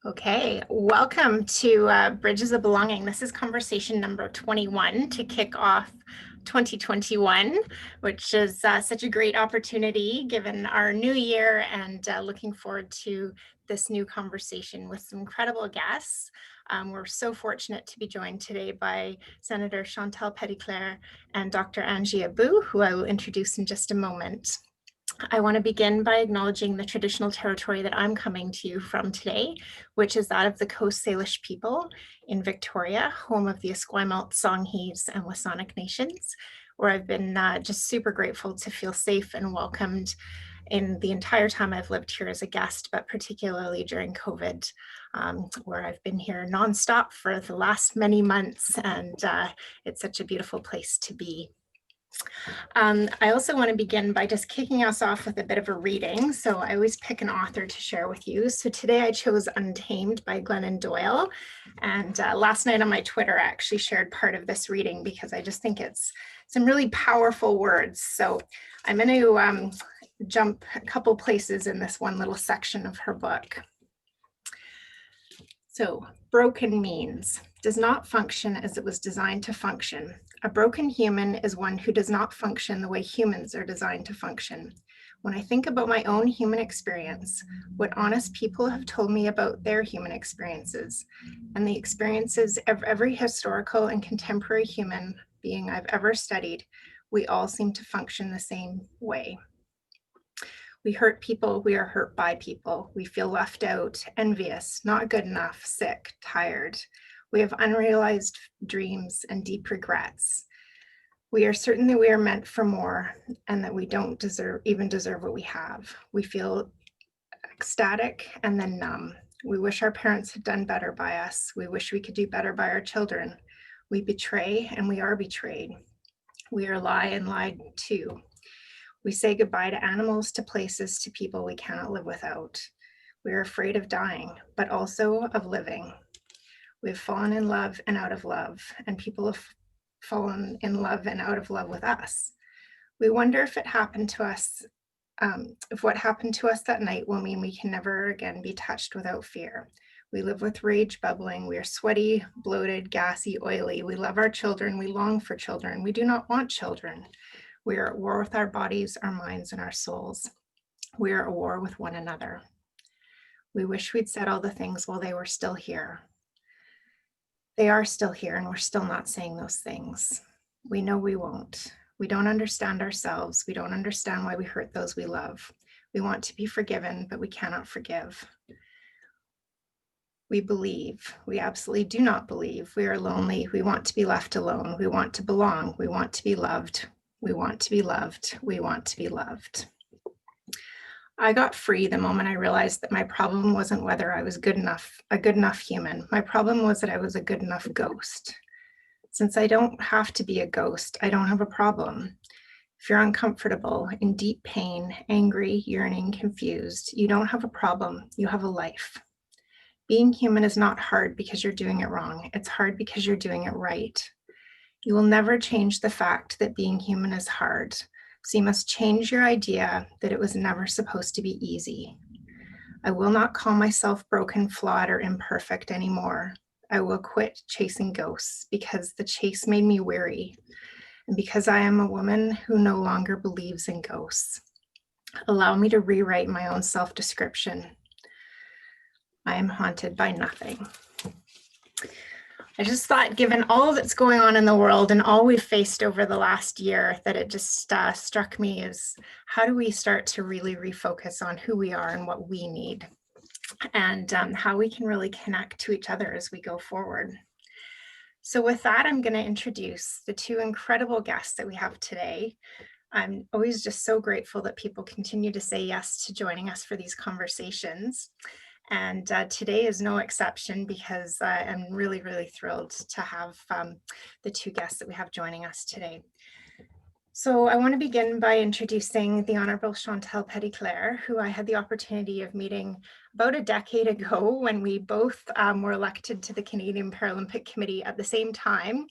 Okay, welcome to Bridges of Belonging. This is conversation number 21 to kick off 2021, which is such a great opportunity given our new year, and looking forward to this new conversation with some incredible guests. We're so fortunate to be joined today by Senator Chantal Petitclerc and Dr. Angie Abdou, who I will introduce in just a moment. I want to begin by acknowledging the traditional territory that I'm coming to you from today, which is that of the Coast Salish people in Victoria, home of the Esquimalt, Songhees, and Wasanic nations, where I've been just super grateful to feel safe and welcomed in the entire time I've lived here as a guest, but particularly during COVID, where I've been here nonstop for the last many months, and it's such a beautiful place to be. I also want to begin by just kicking us off with a bit of a reading. So I always pick an author to share with you. So today I chose Untamed by Glennon Doyle. And last night on my Twitter, I actually shared part of this reading because I just think it's some really powerful words. So I'm going to jump a couple places in this one little section of her book. So, broken means does not function as it was designed to function. A broken human is one who does not function the way humans are designed to function. When I think about my own human experience, what honest people have told me about their human experiences, and the experiences of every historical and contemporary human being I've ever studied, we all seem to function the same way. We hurt people, we are hurt by people. We feel left out, envious, not good enough, sick, tired. We have unrealized dreams and deep regrets. We are certain that we are meant for more and that we don't even deserve what we have. We feel ecstatic and then numb. We wish our parents had done better by us. We wish we could do better by our children. We betray and we are betrayed. We are lie and lied to. We say goodbye to animals, to places, to people we cannot live without. We are afraid of dying, but also of living. We've fallen in love and out of love, and people have fallen in love and out of love with us. We wonder if it happened to us, if what happened to us that night will mean we can never again be touched without fear. We live with rage bubbling. We are sweaty, bloated, gassy, oily. We love our children. We long for children. We do not want children. We are at war with our bodies, our minds, and our souls. We are at war with one another. We wish we'd said all the things while they were still here. They are still here, and we're still not saying those things. We know we won't. We don't understand ourselves. We don't understand why we hurt those we love. We want to be forgiven, but we cannot forgive. We believe. We absolutely do not believe. We are lonely. We want to be left alone. We want to belong. We want to be loved. We want to be loved. We want to be loved. I got free the moment I realized that my problem wasn't whether I was a good enough human. My problem was that I was a good enough ghost. Since I don't have to be a ghost, I don't have a problem. If you're uncomfortable, in deep pain, angry, yearning, confused, you don't have a problem, you have a life. Being human is not hard because you're doing it wrong. It's hard because you're doing it right. You will never change the fact that being human is hard. So you must change your idea that it was never supposed to be easy. I will not call myself broken, flawed, or imperfect anymore. I will quit chasing ghosts because the chase made me weary, and because I am a woman who no longer believes in ghosts. Allow me to rewrite my own self-description. I am haunted by nothing. I just thought, given all that's going on in the world and all we've faced over the last year, that it just struck me as how do we start to really refocus on who we are and what we need, and how we can really connect to each other as we go forward. So with that, I'm going to introduce the two incredible guests that we have today. I'm always just so grateful that people continue to say yes to joining us for these conversations. And today is no exception because I'm really, really thrilled to have the two guests that we have joining us today. So I want to begin by introducing the Honorable Chantal Petitclerc, who I had the opportunity of meeting about a decade ago when we both were elected to the Canadian Paralympic Committee at the same time,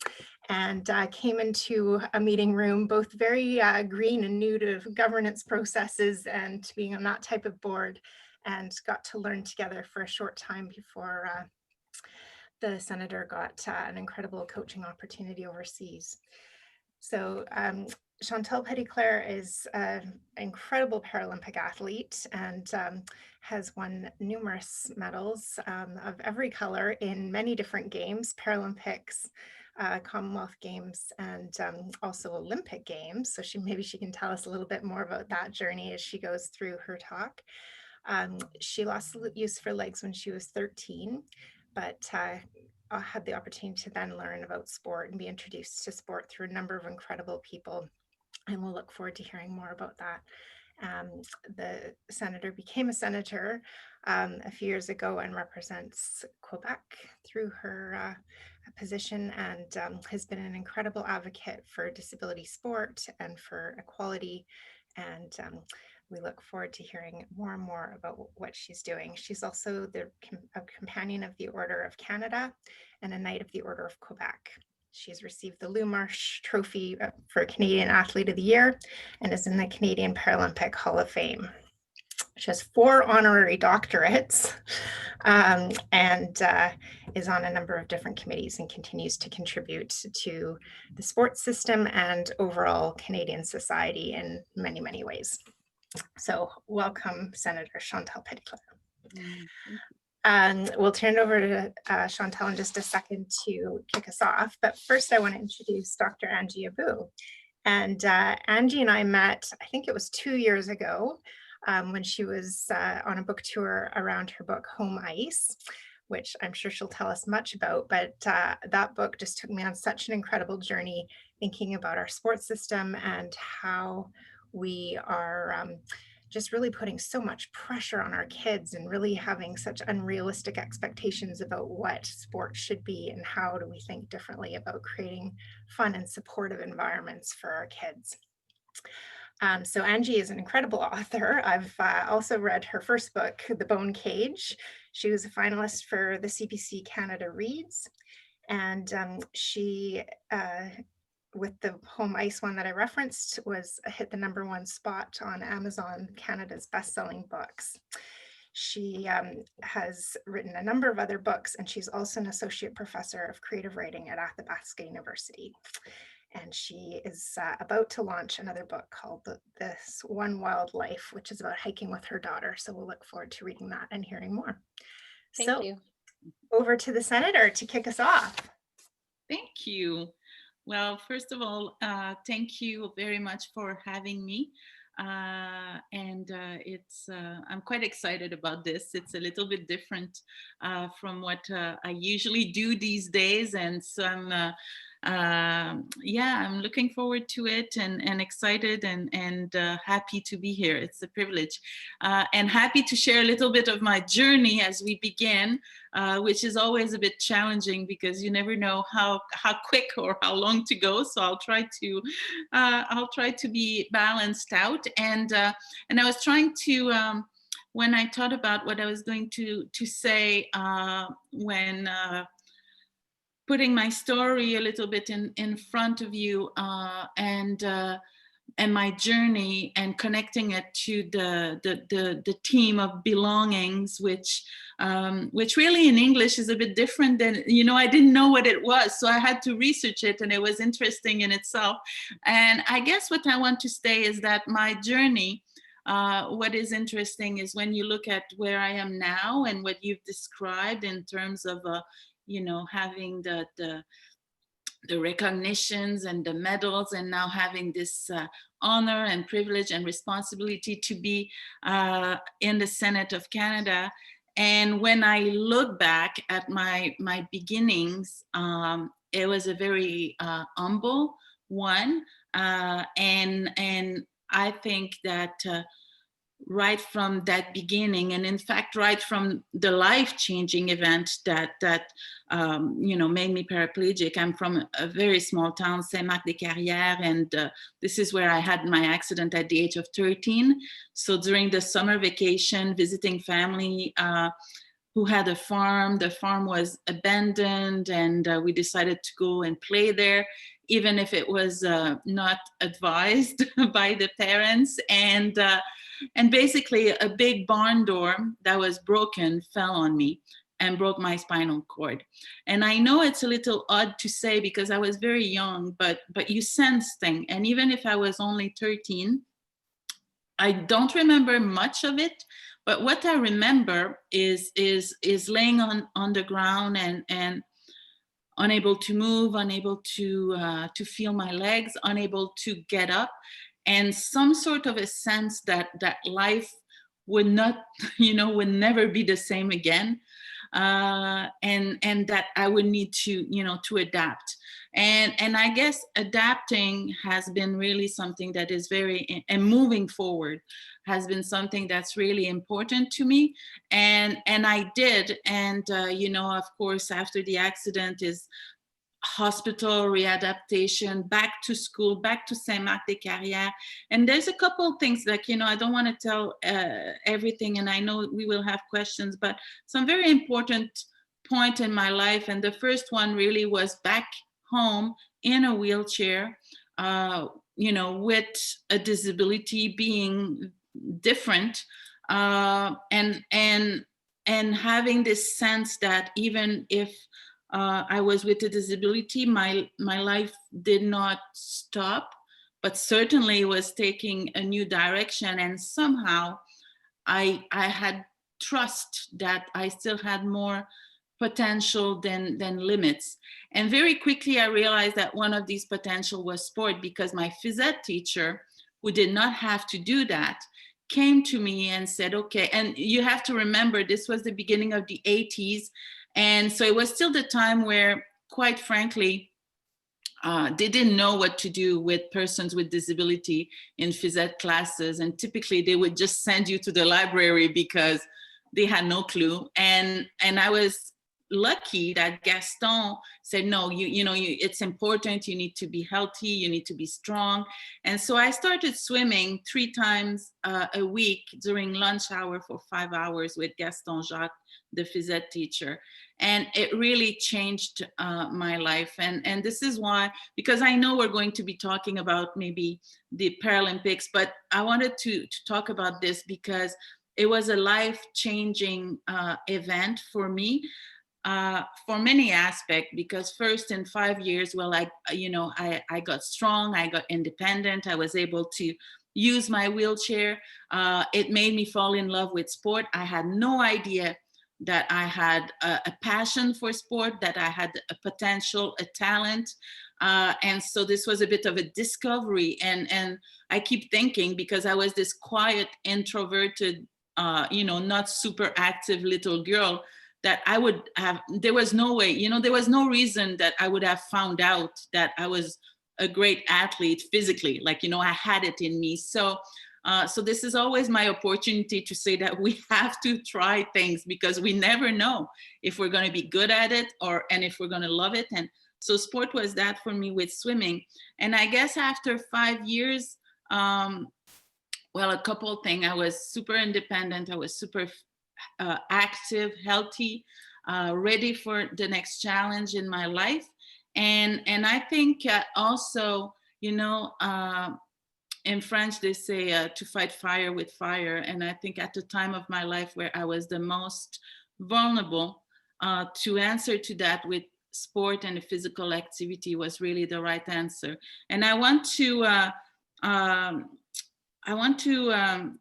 and came into a meeting room both very green and new to governance processes and to being on that type of board. and got to learn together for a short time before the senator got an incredible coaching opportunity overseas. So Chantal Petitclerc is an incredible Paralympic athlete and has won numerous medals of every color in many different games, Paralympics, Commonwealth Games, and also Olympic Games. So maybe she can tell us a little bit more about that journey as she goes through her talk. She lost use of her legs when she was 13, but had the opportunity to then learn about sport and be introduced to sport through a number of incredible people. And we'll look forward to hearing more about that. The senator became a senator a few years ago and represents Quebec through her position, and has been an incredible advocate for disability sport and for equality. And we look forward to hearing more and more about what she's doing. She's also a companion of the Order of Canada and a Knight of the Order of Quebec. She's received the Lou Marsh Trophy for Canadian Athlete of the Year and is in the Canadian Paralympic Hall of Fame. She has 4 honorary doctorates and is on a number of different committees and continues to contribute to the sports system and overall Canadian society in many, many ways. So welcome, Senator Chantal Petitclerc. We'll turn it over to Chantal in just a second to kick us off. But first, I want to introduce Dr. Angie Abdou. And Angie and I met, I think it was 2 years ago, when she was on a book tour around her book, Home Ice, which I'm sure she'll tell us much about. But that book just took me on such an incredible journey thinking about our sports system and how we are just really putting so much pressure on our kids and really having such unrealistic expectations about what sport should be, and how do we think differently about creating fun and supportive environments for our kids. So Angie is an incredible author. I've also read her first book, The Bone Cage. She was a finalist for the CPC Canada Reads, and she with the Home Ice one that I referenced, hit the #1 spot on Amazon Canada's best-selling books. She has written a number of other books, and she's also an associate professor of creative writing at Athabasca University. And she is about to launch another book called This One Wild Life, which is about hiking with her daughter. So we'll look forward to reading that and hearing more. Thank you. Over to the senator to kick us off. Thank you. Well, first of all, thank you very much for having me. I'm quite excited about this. It's a little bit different from what I usually do these days. And so I'm looking forward to it and excited and happy to be here. It's a privilege and happy to share a little bit of my journey as we begin, which is always a bit challenging because you never know how quick or how long to go. So I'll try to be balanced out. And I was trying to when I thought about what I was going to say when putting my story a little bit in front of you and my journey and connecting it to the theme of belongings, which really in English is a bit different than, I didn't know what it was. So I had to research it, and it was interesting in itself. And I guess what I want to say is that my journey, what is interesting is when you look at where I am now and what you've described in terms of having the recognitions and the medals, and now having this honor and privilege and responsibility to be in the Senate of Canada. And when I look back at my beginnings, it was a very humble one, and I think that right from that beginning, and in fact, right from the life-changing event that made me paraplegic. I'm from a very small town, Saint-Marc-des-Carrières, and this is where I had my accident at the age of 13. So during the summer vacation, visiting family who had a farm, the farm was abandoned, and we decided to go and play there, even if it was not advised by the parents. And And basically a big barn door that was broken fell on me and broke my spinal cord. And I know it's a little odd to say because I was very young, but you sense things. And even if I was only 13, I don't remember much of it, but what I remember is laying on the ground and unable to move, unable to feel my legs, unable to get up, and some sort of a sense that life would not, would never be the same again, and that I would need to, to adapt. And I guess adapting has been really something that is very, and moving forward has been something that's really important to me. And I did. And, of course, after the accident is hospital readaptation, back to school, back to Saint-Marc-des-Carrières. And there's a couple of things like, I don't want to tell everything, and I know we will have questions, but some very important point in my life. And the first one really was back home in a wheelchair, with a disability, being different, and having this sense that even if I was with a disability, my life did not stop, but certainly was taking a new direction. And somehow I had trust that I still had more potential than limits. And very quickly I realized that one of these potential was sport, because my phys ed teacher, who did not have to do that, came to me and said, okay, and you have to remember, this was the beginning of the 80s. And so it was still the time where, quite frankly, they didn't know what to do with persons with disability in phys ed classes. And typically they would just send you to the library because they had no clue. And I was lucky that Gaston said, no, it's important. You need to be healthy. You need to be strong. And so I started swimming 3 times a week during lunch hour for 5 hours with Gaston Jacques, the phys ed teacher. And it really changed my life. And this is why, because I know we're going to be talking about maybe the Paralympics, but I wanted to talk about this because it was a life-changing event for me. For many aspects, because first in 5 years, well, I got strong, I got independent, I was able to use my wheelchair. It made me fall in love with sport. I had no idea that I had a passion for sport, that I had a potential, a talent. And so this was a bit of a discovery. And I keep thinking, because I was this quiet, introverted, not super active little girl, that I would have, there was no way, there was no reason that I would have found out that I was a great athlete physically, like, I had it in me. So this is always my opportunity to say that we have to try things, because we never know if we're going to be good at it and if we're going to love it. And so sport was that for me with swimming. And I guess after 5 years, well, a couple of things. I was super independent. I was super active, healthy, ready for the next challenge in my life. And I think also, in French, they say to fight fire with fire. And I think at the time of my life where I was the most vulnerable, to answer to that with sport and physical activity was really the right answer. And I want to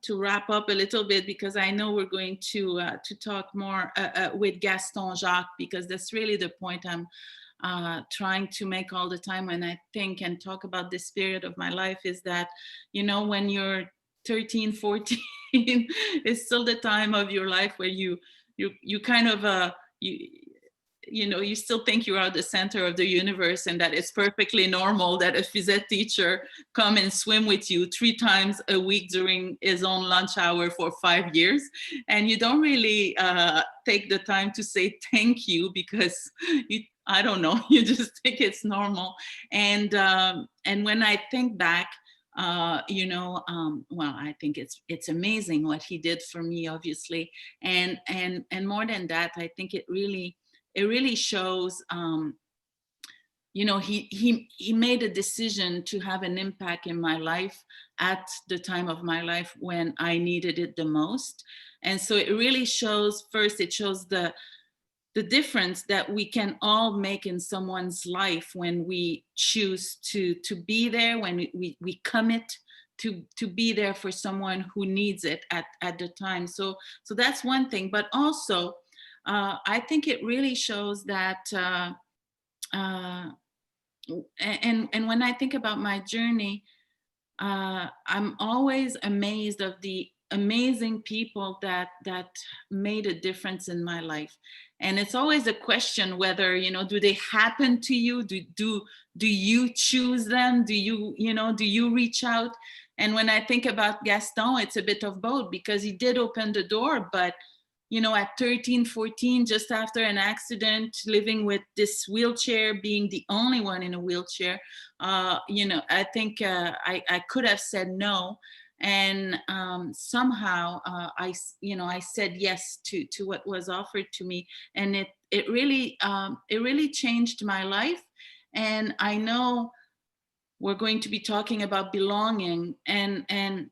wrap up a little bit, because I know we're going to talk more with Gaston Jacques, because that's really the point I'm trying to make all the time when I think and talk about this period of my life, is that, when you're 13, 14, it's still the time of your life where you kind of, you still think you are the center of the universe, and that it's perfectly normal that a phys ed teacher come and swim with you 3 times a week during his own lunch hour for 5 years. And you don't really take the time to say thank you, because I don't know, you just think it's normal. And when I think back, well, I think it's amazing what he did for me, obviously. And more than that, I think it really shows he made a decision to have an impact in my life at the time of my life when I needed it the most. And so it really shows, first, it shows the difference that we can all make in someone's life when we choose to be there, when we commit to be there for someone who needs it at the time. So that's one thing. But also, I think it really shows that, and when I think about my journey, I'm always amazed of the amazing people that made a difference in my life. And it's always a question whether, do they happen to you? Do you choose them? Do you reach out? And when I think about Gaston, it's a bit of both, because he did open the door, but at 13, 14, just after an accident, living with this wheelchair, being the only one in a wheelchair, I think I could have said no. And somehow I said yes to what was offered to me. And it really changed my life. And I know we're going to be talking about belonging. And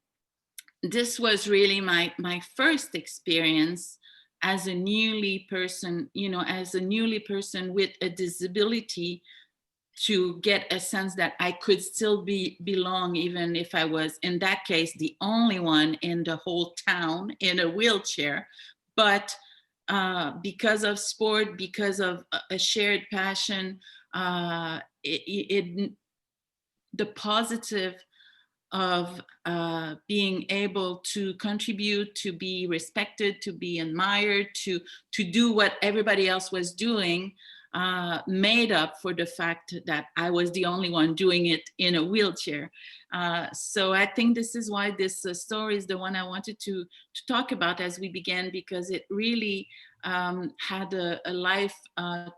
this was really my first experience as a newly person with a disability, to get a sense that I could still belong, even if I was, in that case, the only one in the whole town in a wheelchair. But because of sport, because of a shared passion, the positive of being able to contribute, to be respected, to be admired, to do what everybody else was doing, made up for the fact that I was the only one doing it in a wheelchair. So I think this is why this story is the one I wanted to talk about as we began, because it really had a life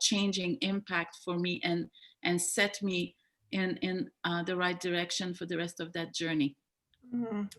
changing impact for me, and set me in the right direction for the rest of that journey.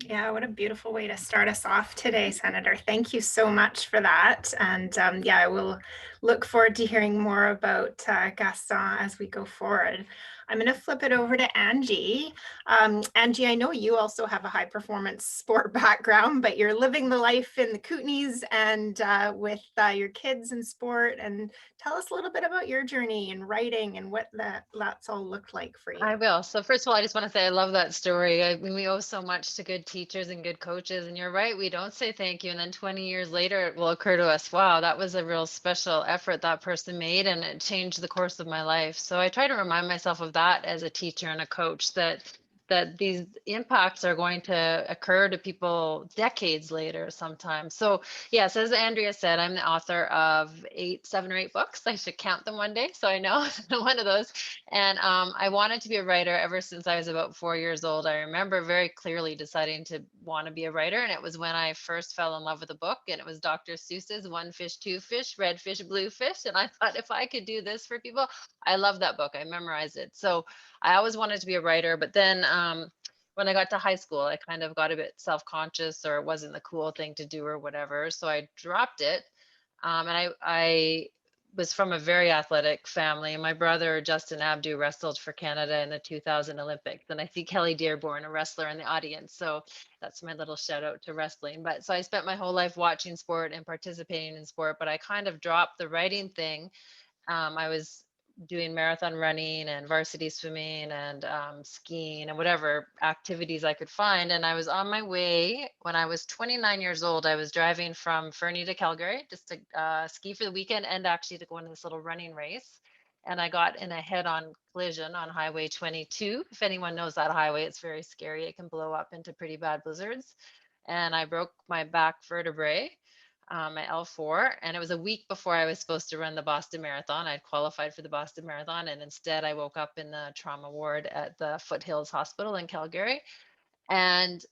Yeah, what a beautiful way to start us off today, Senator. Thank you so much for that. And yeah, I will look forward to hearing more about Gaston as we go forward. I'm going to flip it over to Angie. Angie, I know you also have a high performance sport background, but you're living the life in the Kootenays and with your kids in sport. And tell us a little bit about your journey in writing and what that's all looked like for you. I will. So first of all, I just want to say I love that story. I mean, we owe so much to good teachers and good coaches. And you're right, we don't say thank you. And then 20 years later, it will occur to us, wow, that was a real special effort that person made, and it changed the course of my life. So I try to remind myself of that as a teacher and a coach, that these impacts are going to occur to people decades later sometimes. So yes, as Andrea said, I'm the author of 7 or 8 books. I should count them one day, so I know one of those. And I wanted to be a writer ever since I was about 4 years old. I remember very clearly deciding to want to be a writer. And it was when I first fell in love with a book, and it was Dr. Seuss's One Fish, Two Fish, Red Fish, Blue Fish. And I thought, if I could do this for people, I love that book. I memorized it. So I always wanted to be a writer. But then when I got to high school, I kind of got a bit self-conscious, or it wasn't the cool thing to do or whatever. So I dropped it. And I was from a very athletic family. My brother, Justin Abdou, wrestled for Canada in the 2000 Olympics. And I see Kelly Dearborn, a wrestler, in the audience. So that's my little shout out to wrestling. But so I spent my whole life watching sport and participating in sport, but I kind of dropped the writing thing. I was doing marathon running and varsity swimming and skiing and whatever activities I could find. And I was on my way when I was 29 years old. I was driving from Fernie to Calgary just to ski for the weekend, and actually to go into this little running race. And I got in a head-on collision on Highway 22. If anyone knows that highway, it's very scary. It can blow up into pretty bad blizzards. And I broke my back vertebrae, my L4, and it was a week before I was supposed to run the Boston Marathon. I'd qualified for the Boston Marathon, and instead I woke up in the trauma ward at the Foothills Hospital in Calgary. And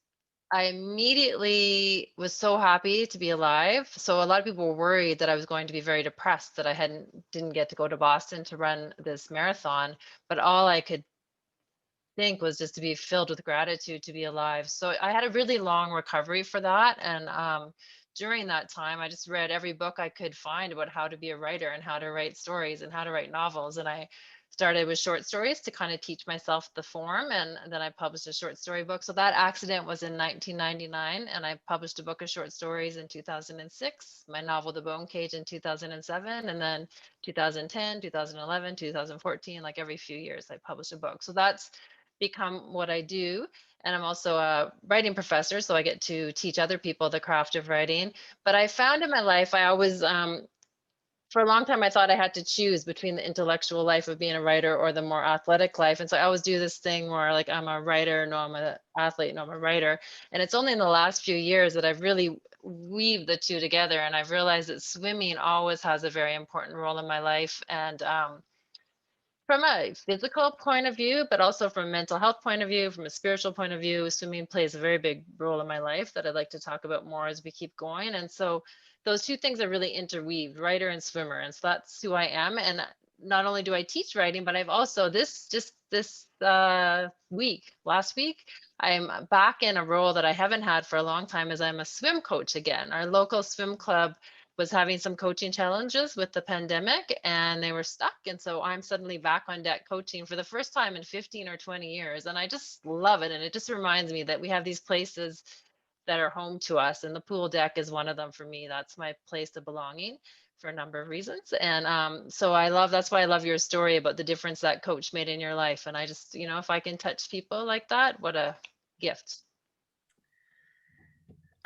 I immediately was so happy to be alive. So a lot of people were worried that I was going to be very depressed that I didn't get to go to Boston to run this marathon. But all I could think was just to be filled with gratitude to be alive. So I had a really long recovery for that. And during that time, I just read every book I could find about how to be a writer and how to write stories and how to write novels. And I started with short stories to kind of teach myself the form. And then I published a short story book. So that accident was in 1999. And I published a book of short stories in 2006, my novel, The Bone Cage, in 2007. And then 2010, 2011, 2014, like every few years, I published a book. So that's become what I do. And I'm also a writing professor, so I get to teach other people the craft of writing. But I found in my life, I always, for a long time, I thought I had to choose between the intellectual life of being a writer or the more athletic life. And so I always do this thing where like, I'm a writer, no, I'm an athlete, no, I'm a writer. And it's only in the last few years that I've really weaved the two together. And I've realized that swimming always has a very important role in my life. And from a physical point of view, but also from a mental health point of view, from a spiritual point of view, swimming plays a very big role in my life that I'd like to talk about more as we keep going. And so those two things are really interweaved, writer and swimmer. And so that's who I am. And not only do I teach writing, but I've also this last week, I'm back in a role that I haven't had for a long time, as I'm a swim coach again. Our local swim club was having some coaching challenges with the pandemic and they were stuck. And so I'm suddenly back on deck coaching for the first time in 15 or 20 years. And I just love it. And it just reminds me that we have these places that are home to us. And the pool deck is one of them for me. That's my place of belonging for a number of reasons. And so that's why I love your story about the difference that coach made in your life. And I just, if I can touch people like that, what a gift.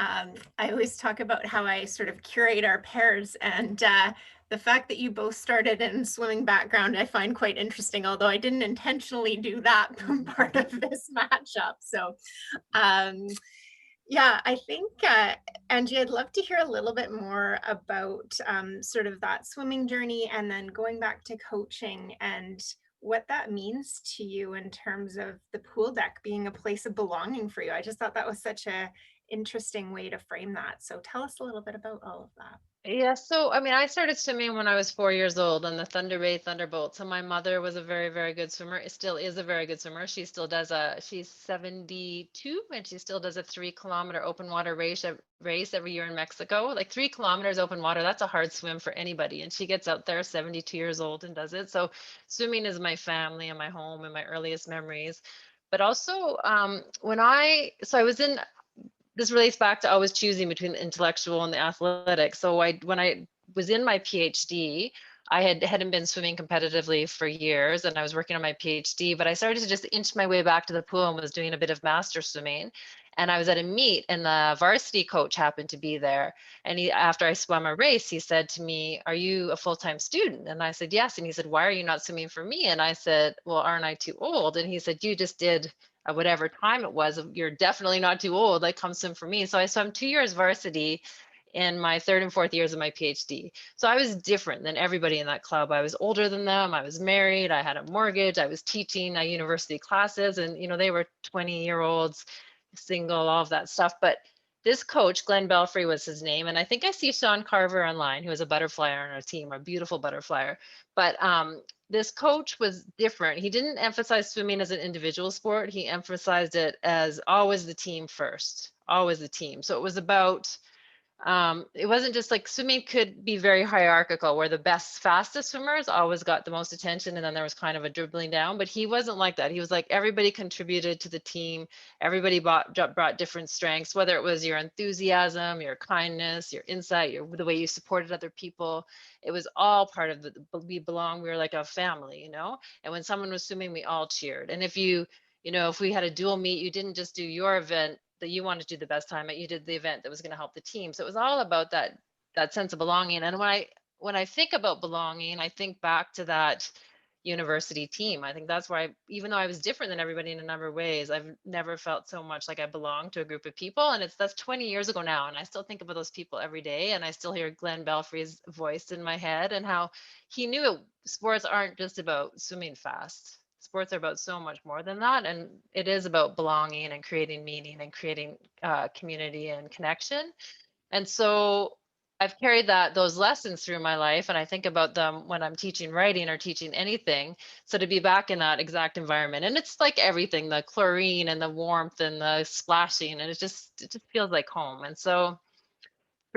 I always talk about how I sort of curate our pairs, and the fact that you both started in swimming background, I find quite interesting, although I didn't intentionally do that part of this matchup. So yeah, I think, Angie, I'd love to hear a little bit more about sort of that swimming journey and then going back to coaching and what that means to you in terms of the pool deck being a place of belonging for you. I just thought that was such a interesting way to frame that. So tell us a little bit about all of that. Yeah, so I mean, I started swimming when I was 4 years old on the Thunder Bay Thunderbolt. So my mother was a very, very good swimmer. It still is a very good swimmer. She still does she's 72 and she still does a 3 kilometer open water race every year in Mexico. Like 3 kilometers open water, that's a hard swim for anybody. And she gets out there 72 years old and does it. So swimming is my family and my home and my earliest memories. But also I was in, this relates back to always choosing between the intellectual and the athletic. So when I was in my PhD, I hadn't been swimming competitively for years and I was working on my PhD, but I started to just inch my way back to the pool and was doing a bit of master swimming. And I was at a meet and the varsity coach happened to be there. And after I swam a race, he said to me, "Are you a full-time student?" And I said, "Yes." And he said, "Why are you not swimming for me?" And I said, "Well, aren't I too old?" And he said, "You just did at whatever time it was, you're definitely not too old, like come swim for me." So I swam 2 years varsity in my third and fourth years of my PhD. So I was different than everybody in that club. I was older than them. I was married. I had a mortgage. I was teaching university classes and, they were 20-year-olds, single, all of that stuff. But this coach, Glenn Belfry was his name. And I think I see Sean Carver online, who was a butterflyer on our team, a beautiful butterflyer. But this coach was different. He didn't emphasize swimming as an individual sport. He emphasized it as always the team first, always the team. So it was about, it wasn't just like swimming could be very hierarchical where the best, fastest swimmers always got the most attention. And then there was kind of a dribbling down, but he wasn't like that. He was like, everybody contributed to the team. Everybody brought different strengths, whether it was your enthusiasm, your kindness, your insight, the way you supported other people. It was all part of we belong. We were like a family, and when someone was swimming, we all cheered. And if if we had a dual meet, you didn't just do your event that you wanted to do the best time at, you did the event that was going to help the team. So it was all about that sense of belonging. And when I think about belonging, I think back to that university team. I think that's why, even though I was different than everybody in a number of ways, I've never felt so much like I belonged to a group of people. And that's 20 years ago now. And I still think about those people every day. And I still hear Glenn Belfry's voice in my head and how he knew sports aren't just about swimming fast. Sports are about so much more than that. And it is about belonging and creating meaning and creating community and connection. And so I've carried those lessons through my life. And I think about them when I'm teaching writing or teaching anything. So to be back in that exact environment, and it's like everything, the chlorine and the warmth and the splashing, and it just feels like home. And so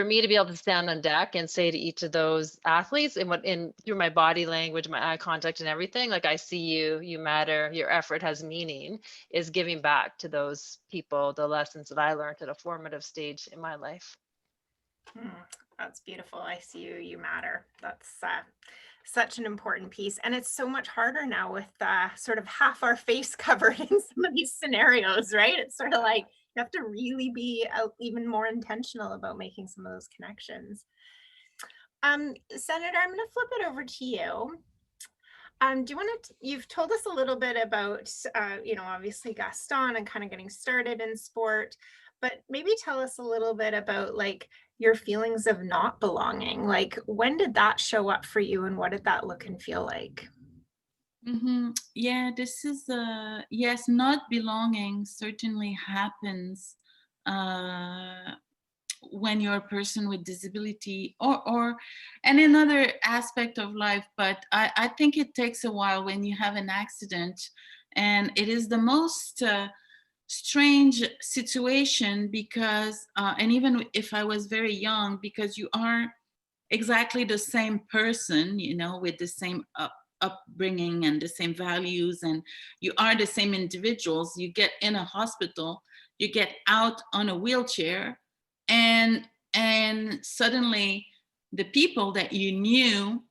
for me to be able to stand on deck and say to each of those athletes, and through my body language, my eye contact and everything, like, I see you, you matter, your effort has meaning, is giving back to those people the lessons that I learned at a formative stage in my life. That's beautiful. I see you, you matter. That's such an important piece. And it's so much harder now with sort of half our face covered in some of these scenarios, right? It's sort of like you have to really be even more intentional about making some of those connections. Senator, I'm going to flip it over to you. Do you want to, you've told us a little bit about, obviously Gaston and kind of getting started in sport, but maybe tell us a little bit about like your feelings of not belonging. Like, when did that show up for you and what did that look and feel like? Yeah, this is, yes, not belonging certainly happens when you're a person with disability or and another aspect of life, but I think it takes a while when you have an accident, and it is the most strange situation because and even if I was very young, because you aren't exactly the same person, with the same upbringing and the same values, and you are the same individuals. You get in a hospital, you get out on a wheelchair, and suddenly the people that you knew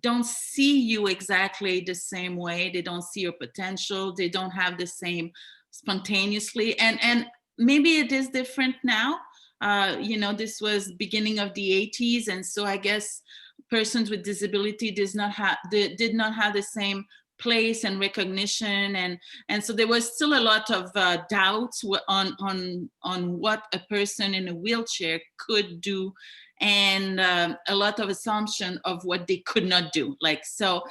don't see you exactly the same way. They don't see your potential. They don't have the same spontaneously, and maybe it is different now. This was beginning of the 80s, and so I guess persons with disability did not have the same place and recognition, and so there was still a lot of doubts on what a person in a wheelchair could do, and a lot of assumption of what they could not do. So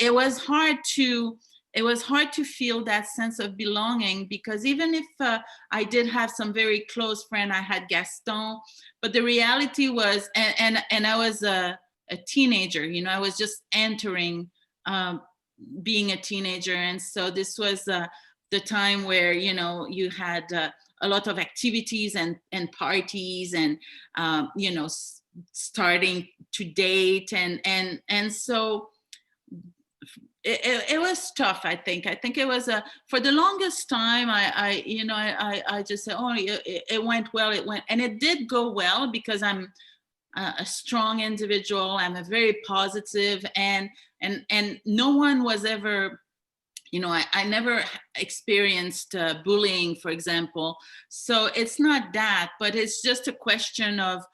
it was hard to feel that sense of belonging, because even if I did have some very close friend, I had Gaston, but the reality was, and I was a teenager, I was just entering being a teenager. And so this was the time where, you had a lot of activities and parties and, starting to date. And so it was tough. I think it was for the longest time. I just said, oh, it went well. And it did go well because I'm a strong individual. I'm a very positive, and no one was ever, I never experienced bullying, for example. So it's not that, but it's just a question of,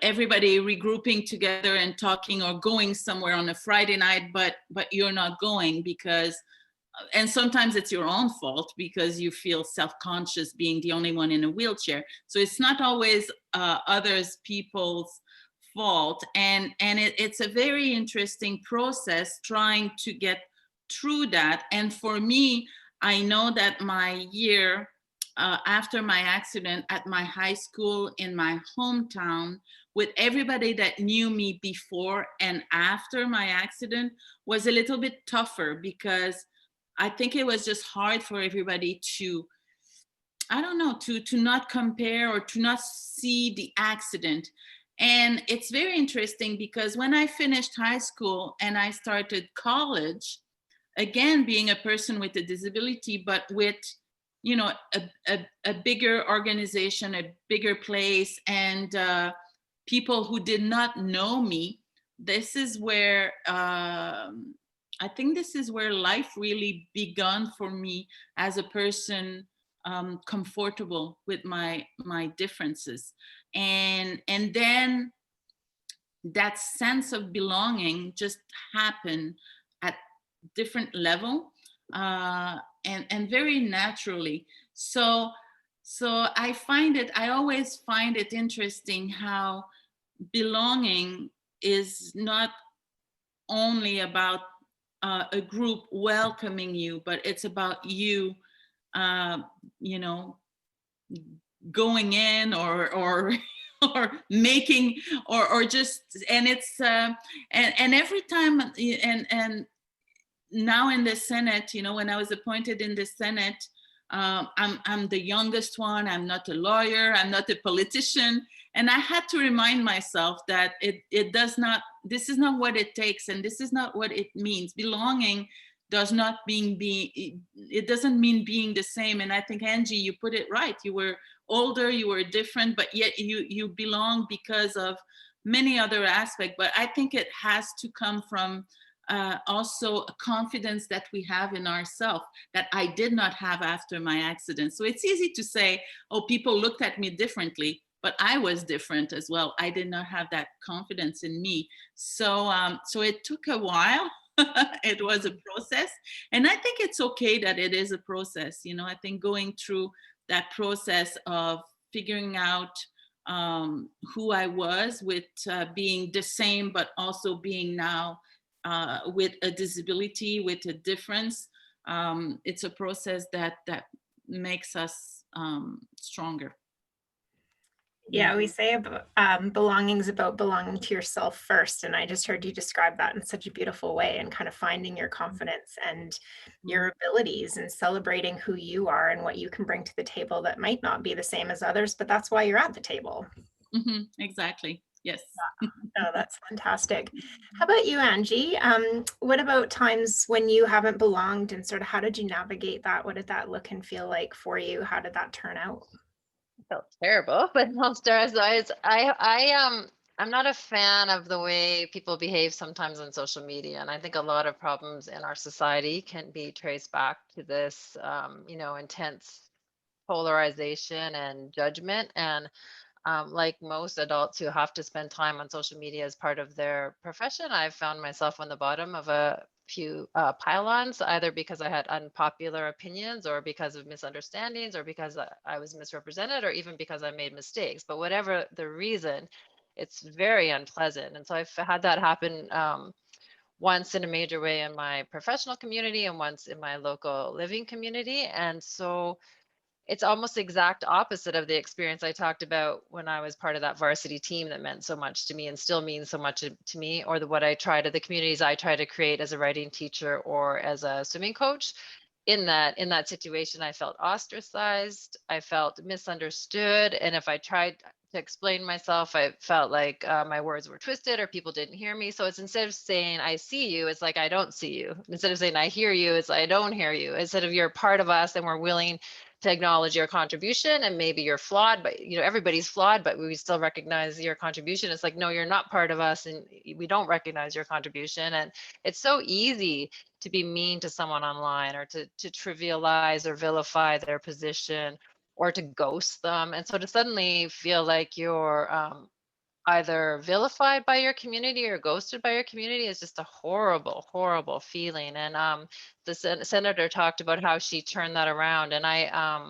everybody regrouping together and talking, or going somewhere on a Friday night, but you're not going because, and sometimes it's your own fault because you feel self-conscious being the only one in a wheelchair. So it's not always people's fault. And it's a very interesting process trying to get through that. And for me, I know that my year after my accident at my high school in my hometown, with everybody that knew me before and after my accident, was a little bit tougher, because I think it was just hard for everybody to, I don't know, to not compare or to not see the accident. And it's very interesting because when I finished high school and I started college, again, being a person with a disability, but with, a bigger organization, a bigger place, and people who did not know me, this is where I think this is where life really begun for me as a person, comfortable with my differences, and then that sense of belonging just happened at different level, and very naturally. So I always find it interesting how belonging is not only about a group welcoming you, but it's about you, going in or making or just, and it's and every time, and now in the Senate, when I was appointed in the Senate, I'm the youngest one. I'm not a lawyer. I'm not a politician. And I had to remind myself that this is not what it takes, and this is not what it means. Belonging does not mean it doesn't mean being the same. And I think, Angie, you put it right. You were older, you were different, but yet you belong because of many other aspects. But I think it has to come from also a confidence that we have in ourselves that I did not have after my accident. So it's easy to say, oh, people looked at me differently, but I was different as well. I did not have that confidence in me. So it took a while. It was a process. And I think it's okay that it is a process. You know, I think going through that process of figuring out who I was with being the same, but also being now with a disability, with a difference. It's a process that makes us stronger. Yeah, we say belonging is about belonging to yourself first. And I just heard you describe that in such a beautiful way, and kind of finding your confidence and your abilities and celebrating who you are and what you can bring to the table that might not be the same as others, but that's why you're at the table. Exactly. Yes. Oh, that's fantastic. How about you, Angie? What about times when you haven't belonged, and sort of how did you navigate that? What did that look and feel like for you? How did that turn out? Felt terrible, but I'll start as I'm not a fan of the way people behave sometimes on social media, and I think a lot of problems in our society can be traced back to this, intense polarization and judgment. And like most adults who have to spend time on social media as part of their profession, I've found myself on the bottom of a few pylons, either because I had unpopular opinions, or because of misunderstandings, or because I was misrepresented, or even because I made mistakes. But whatever the reason, it's very unpleasant. And so I've had that happen once in a major way in my professional community, and once in my local living community. And so it's almost the exact opposite of the experience I talked about when I was part of that varsity team that meant so much to me and still means so much to me, or the communities I try to create as a writing teacher or as a swimming coach. In that situation, I felt ostracized, I felt misunderstood, and if I tried to explain myself, I felt like my words were twisted or people didn't hear me. So it's, instead of saying I see you, it's like I don't see you. Instead of saying I hear you, it's I don't hear you. Instead of you're part of us and we're willing to acknowledge your contribution, and maybe you're flawed, but everybody's flawed, but we still recognize your contribution. It's like, no, you're not part of us, and we don't recognize your contribution. And it's so easy to be mean to someone online, or to trivialize or vilify their position, or to ghost them. And so to suddenly feel like you're either vilified by your community or ghosted by your community is just a horrible, horrible feeling. And the senator talked about how she turned that around, and I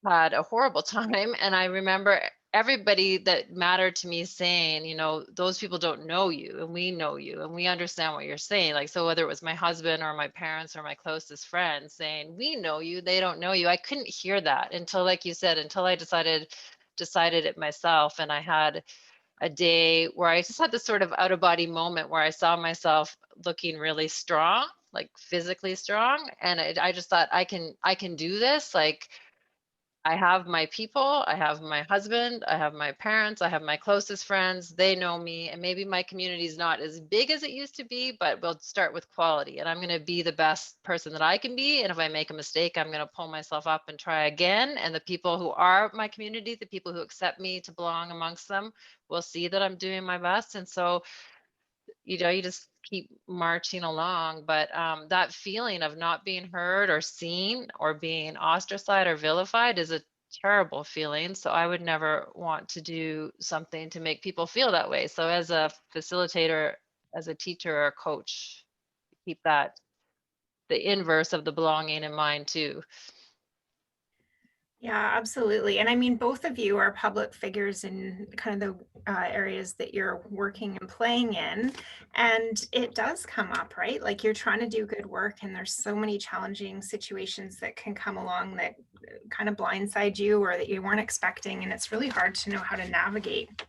had a horrible time. And I remember everybody that mattered to me saying, those people don't know you, and we know you, and we understand what you're saying. Like, so whether it was my husband or my parents or my closest friends saying, we know you, they don't know you, I couldn't hear that until, like you said, until I decided it myself. And I had a day where I just had this sort of out of body moment where I saw myself looking really strong, like physically strong. And I just thought, I can do this. Like, I have my people, I have my husband, I have my parents, I have my closest friends, they know me, and maybe my community is not as big as it used to be, but we'll start with quality, and I'm going to be the best person that I can be. And if I make a mistake, I'm going to pull myself up and try again. And the people who are my community, the people who accept me to belong amongst them, will see that I'm doing my best. And so, you just keep marching along. But that feeling of not being heard or seen, or being ostracized or vilified, is a terrible feeling. So I would never want to do something to make people feel that way. So as a facilitator, as a teacher or a coach, keep that, the inverse of the belonging, in mind too. Yeah, absolutely. And I mean, both of you are public figures in kind of the areas that you're working and playing in. And it does come up, right? Like, you're trying to do good work, and there's so many challenging situations that can come along that kind of blindside you, or that you weren't expecting. And it's really hard to know how to navigate.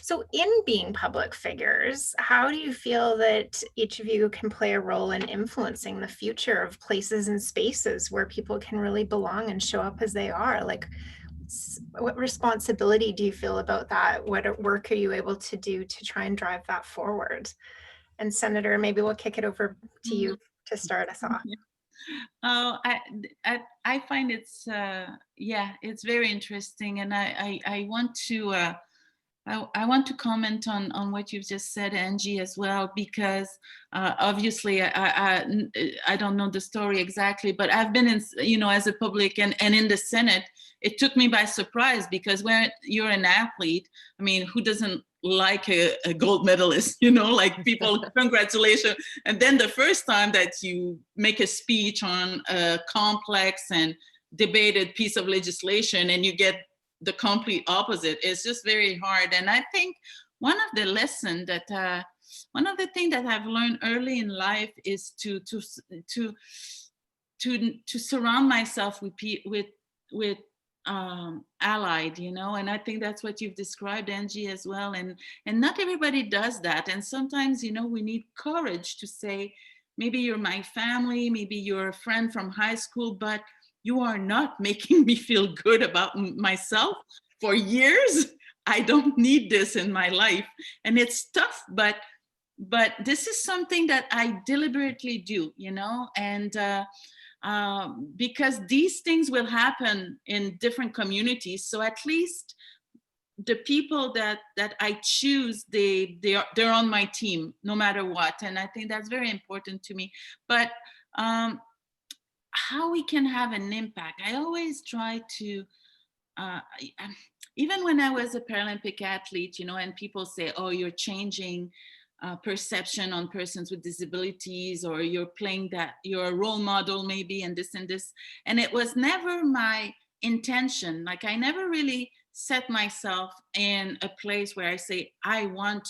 So in being public figures, how do you feel that each of you can play a role in influencing the future of places and spaces where people can really belong and show up as they are? Like, what responsibility do you feel about that? What work are you able to do to try and drive that forward? And Senator, maybe we'll kick it over to you to start us off. Oh, I find it's yeah, it's very interesting, and I want to I want to comment on what you've just said, Angie, as well, because obviously I don't know the story exactly, but I've been in, you know, as a public and in the Senate, it took me by surprise, because when you're an athlete, I mean, who doesn't like a gold medalist, you know, like people, congratulations. And then the first time that you make a speech on a complex and debated piece of legislation and you get the complete opposite, it's just very hard. And I think one of the lessons that one of the things that I've learned early in life is to surround myself with allied, you know, and I think that's what you've described, Angie, as well. And not everybody does that. And sometimes, you know, we need courage to say, maybe you're my family, maybe you're a friend from high school, but you are not making me feel good about myself for years. I don't need this in my life. And it's tough, but this is something that I deliberately do, you know, and because these things will happen in different communities. So at least the people that I choose, they're on my team no matter what. And I think that's very important to me. But how we can have an impact, I always try to, even when I was a Paralympic athlete, you know, and people say, oh, you're changing perception on persons with disabilities, or you're playing that, you're a role model maybe, and this and this. And it was never my intention. Like, I never really set myself in a place where I say, I want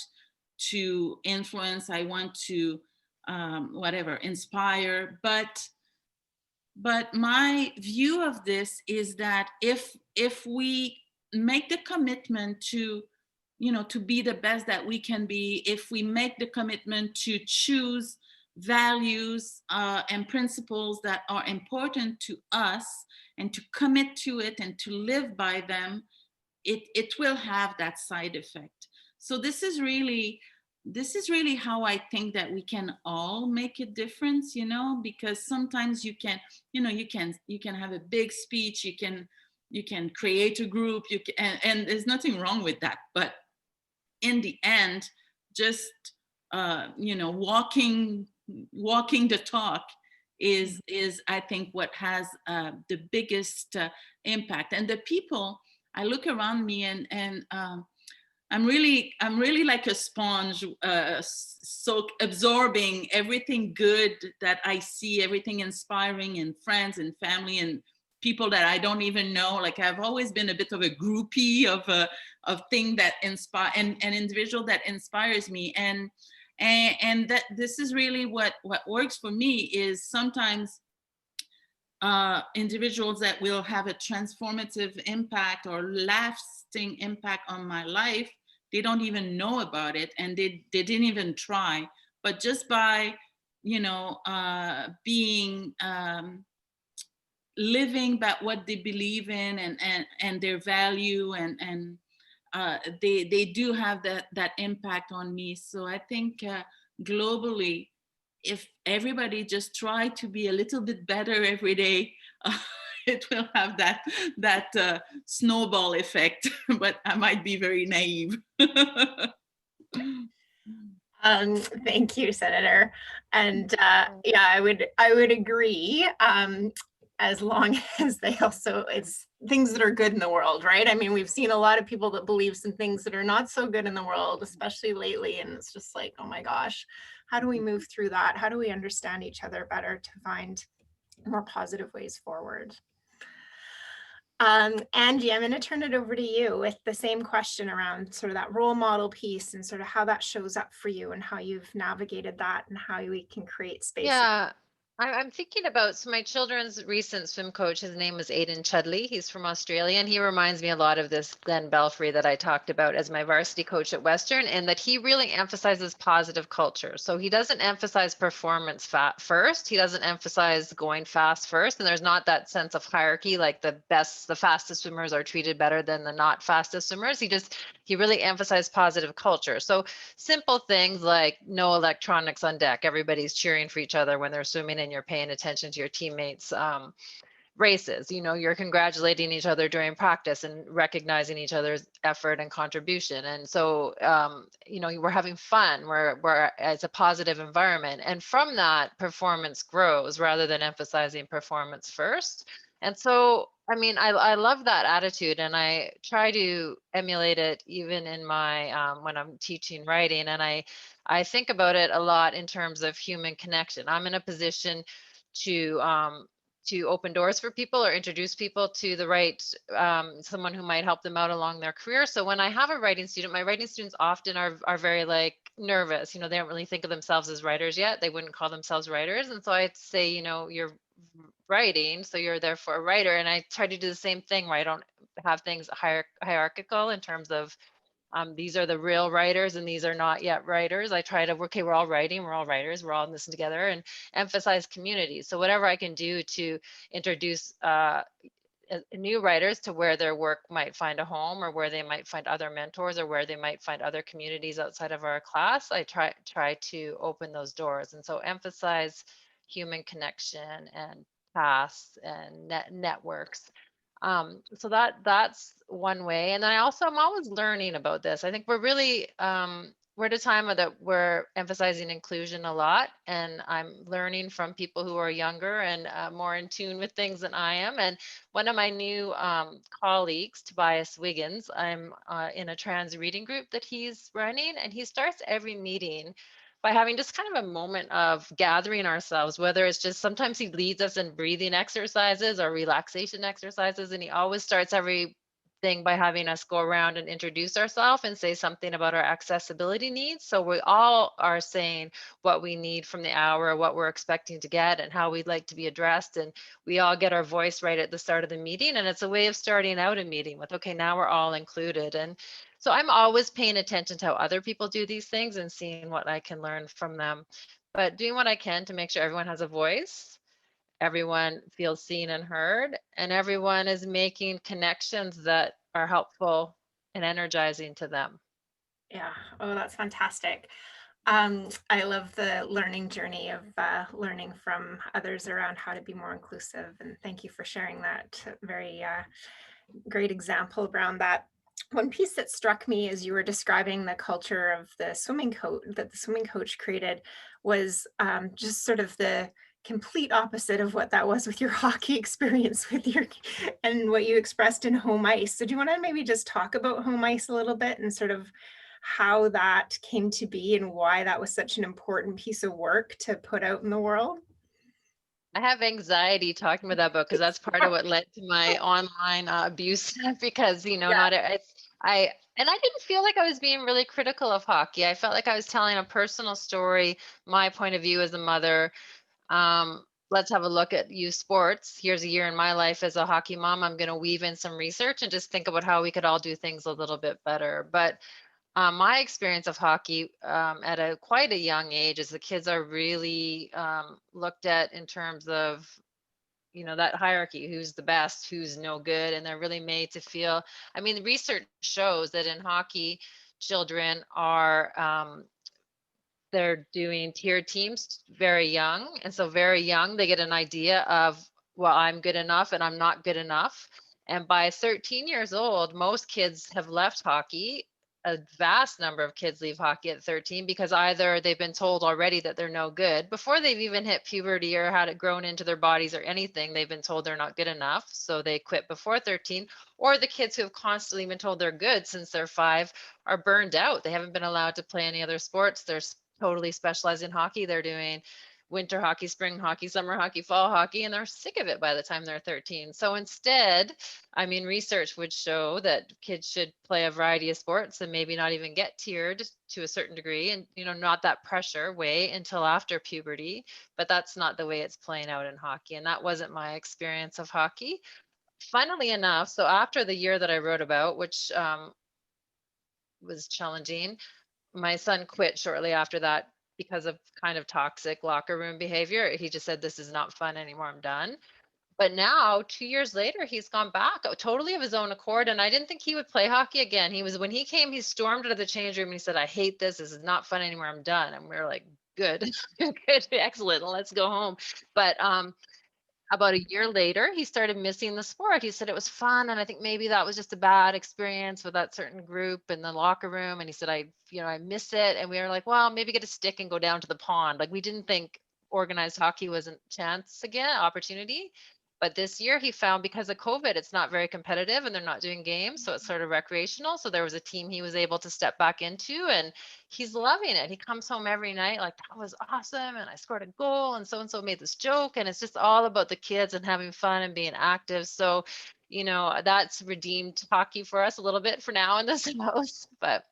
to influence, I want to whatever, inspire. But my view of this is that if we make the commitment to, you know, to be the best that we can be, if we make the commitment to choose values and principles that are important to us and to commit to it and to live by them, it will have that side effect. So this is really how I think that we can all make a difference, you know, because sometimes you can, you know, you can have a big speech, you can create a group, and there's nothing wrong with that. But in the end, just you know, walking the talk is I think what has the biggest impact. And the people, I look around me and I'm really like a sponge, so absorbing everything good that I see, everything inspiring in friends and family and people that I don't even know. Like, I've always been a bit of a groupie of thing that inspire, and an individual that inspires me. And that this is really what works for me, is sometimes individuals that will have a transformative impact or lasting impact on my life. They don't even know about it, and they didn't even try. But just by, you know, being living by what they believe in and their value, and they do have that impact on me. So I think globally, if everybody just try to be a little bit better every day, it will have that snowball effect. But I might be very naive. Thank you, Senator. And yeah, I would agree. As long as they also, it's things that are good in the world, right? I mean, we've seen a lot of people that believe some things that are not so good in the world, especially lately. And it's just like, oh my gosh, how do we move through that? How do we understand each other better to find more positive ways forward? Angie, I'm going to turn it over to you with the same question around sort of that role model piece and sort of how that shows up for you and how you've navigated that and how we can create space. Yeah, I'm thinking about, so my children's recent swim coach, his name is Aidan Chudley. He's from Australia, and he reminds me a lot of this Glenn Belfry that I talked about as my varsity coach at Western, and that he really emphasizes positive culture. So he doesn't emphasize performance first. He doesn't emphasize going fast first. And there's not that sense of hierarchy, like the fastest swimmers are treated better than the not fastest swimmers. He really emphasized positive culture. So simple things like no electronics on deck. Everybody's cheering for each other when they're swimming, and you're paying attention to your teammates' races. You're congratulating each other during practice and recognizing each other's effort and contribution. And so, we're having fun. It's a positive environment. And from that, performance grows rather than emphasizing performance first. And so, I love that attitude, and I try to emulate it even in my when I'm teaching writing. And I think about it a lot in terms of human connection. I'm in a position to open doors for people or introduce people to the right someone who might help them out along their career. So when I have a writing student, my writing students often are very like nervous. They don't really think of themselves as writers yet. They wouldn't call themselves writers. And so I'd say, you're writing, so you're therefore a writer. And I try to do the same thing where I don't have things hierarchical in terms of these are the real writers and these are not yet writers. I try to, okay, we're all writing, we're all writers, we're all in this together, and emphasize community. So whatever I can do to introduce new writers to where their work might find a home, or where they might find other mentors, or where they might find other communities outside of our class, I try to open those doors. And so emphasize human connection and paths and networks. So that's one way. And then I'm always learning about this. I think we're at a time that we're emphasizing inclusion a lot, and I'm learning from people who are younger and more in tune with things than I am. And one of my new colleagues, Tobias Wiggins, I'm in a trans reading group that he's running, and he starts every meeting by having just kind of a moment of gathering ourselves, whether it's just, sometimes he leads us in breathing exercises or relaxation exercises. And he always starts everything by having us go around and introduce ourselves and say something about our accessibility needs. So we all are saying what we need from the hour, what we're expecting to get, and how we'd like to be addressed. And we all get our voice right at the start of the meeting. And it's a way of starting out a meeting with, okay, now we're all included. And so I'm always paying attention to how other people do these things and seeing what I can learn from them, but doing what I can to make sure everyone has a voice, everyone feels seen and heard, and everyone is making connections that are helpful and energizing to them. Yeah. Oh, that's fantastic. I love the learning journey of learning from others around how to be more inclusive. And thank you for sharing that very great example around that. One piece that struck me as you were describing the culture of the swimming coach that the swimming coach created was just sort of the complete opposite of what that was with your hockey experience with your and what you expressed in home ice. So do you want to maybe just talk about home ice a little bit and sort of how that came to be and why that was such an important piece of work to put out in the world? I have anxiety talking about that book because that's part of what led to my online abuse because, Yeah. not it's, and I didn't feel like I was being really critical of hockey. I felt like I was telling a personal story, my point of view as a mother. Let's have a look at youth sports. Here's a year in my life as a hockey mom. I'm going to weave in some research and just think about how we could all do things a little bit better. But my experience of hockey at quite a young age is the kids are really looked at in terms of, that hierarchy, who's the best, who's no good. And they're really made to feel, the research shows that in hockey, children are, they're doing tiered teams very young. And so very young, they get an idea of, well, I'm good enough and I'm not good enough. And by 13 years old, most kids have left hockey. A vast number of kids leave hockey at 13 because either they've been told already that they're no good before they've even hit puberty or had it grown into their bodies or anything. They've been told they're not good enough. So they quit before 13, or the kids who have constantly been told they're good since they're 5 are burned out. They haven't been allowed to play any other sports. They're totally specialized in hockey. They're doing winter hockey, spring hockey, summer hockey, fall hockey, and they're sick of it by the time they're 13. So instead, I mean, research would show that kids should play a variety of sports and maybe not even get tiered to a certain degree, and not that pressure way until after puberty. But that's not the way it's playing out in hockey, and that wasn't my experience of hockey. Funnily enough, so after the year that I wrote about, which was challenging, my son quit shortly after that because of kind of toxic locker room behavior. He just said, this is not fun anymore, I'm done. But now 2 years later, he's gone back totally of his own accord. And I didn't think he would play hockey again. When he came, he stormed out of the change room and he said, I hate this. This is not fun anymore, I'm done. And we were like, good, good, excellent, let's go home. But about a year later, he started missing the sport. He said it was fun, and I think maybe that was just a bad experience with that certain group in the locker room. And he said, I miss it. And we were like, well, maybe get a stick and go down to the pond. Like, we didn't think organized hockey was a chance again, opportunity. But this year he found, because of COVID, it's not very competitive and they're not doing games. So it's sort of recreational. So there was a team he was able to step back into, and he's loving it. He comes home every night like, that was awesome, and I scored a goal, and so made this joke. And it's just all about the kids and having fun and being active. So, that's redeemed hockey for us a little bit for now in this house. But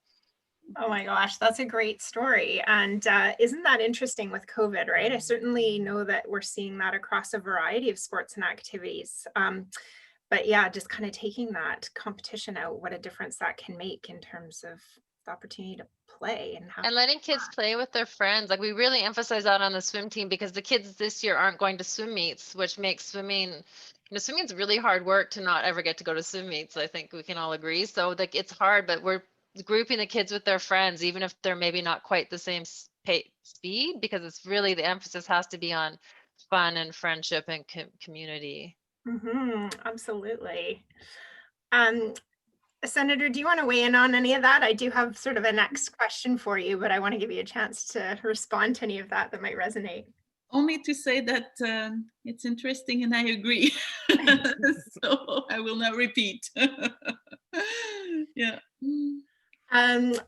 oh my gosh, that's a great story. And isn't that interesting with COVID, right? I certainly know that we're seeing that across a variety of sports and activities. But yeah, just kind of taking that competition out, what a difference that can make in terms of the opportunity to play and letting kids play with their friends. Like, we really emphasize that on the swim team, because the kids this year aren't going to swim meets, which makes swimming, swimming's really hard work to not ever get to go to swim meets. I think we can all agree. So like, it's hard, but we're grouping the kids with their friends, even if they're maybe not quite the same speed, because it's really, the emphasis has to be on fun and friendship and community. Absolutely. Senator, do you want to weigh in on any of that? I do have sort of a next question for you, but I want to give you a chance to respond to any of that might resonate. Only to say that it's interesting and I agree. So I will not repeat. Yeah.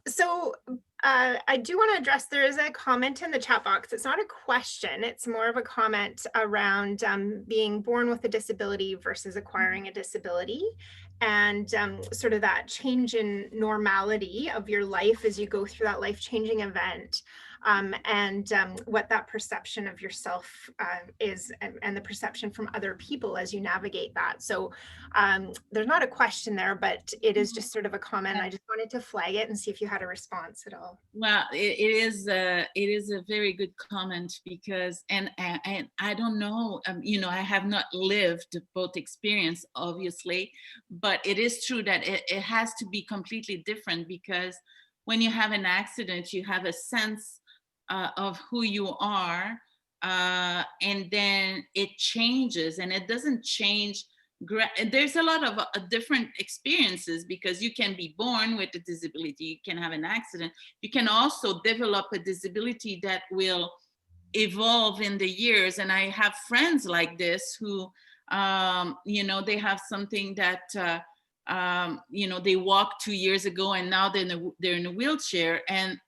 So I do want to address, there is a comment in the chat box. It's not a question, it's more of a comment around being born with a disability versus acquiring a disability, and sort of that change in normality of your life as you go through that life-changing event, and what that perception of yourself is, and the perception from other people as you navigate that. So there's not a question there, but it is just sort of a comment. I just wanted to flag it and see if you had a response at all. Well, it is a very good comment, because and I don't know, I have not lived both experience, obviously, but it is true that it has to be completely different, because when you have an accident, you have a sense of who you are, and then it changes, and it doesn't change. There's a lot of different experiences, because you can be born with a disability, you can have an accident, you can also develop a disability that will evolve in the years. And I have friends like this who, they have something that, they walked 2 years ago, and now they're in a wheelchair, and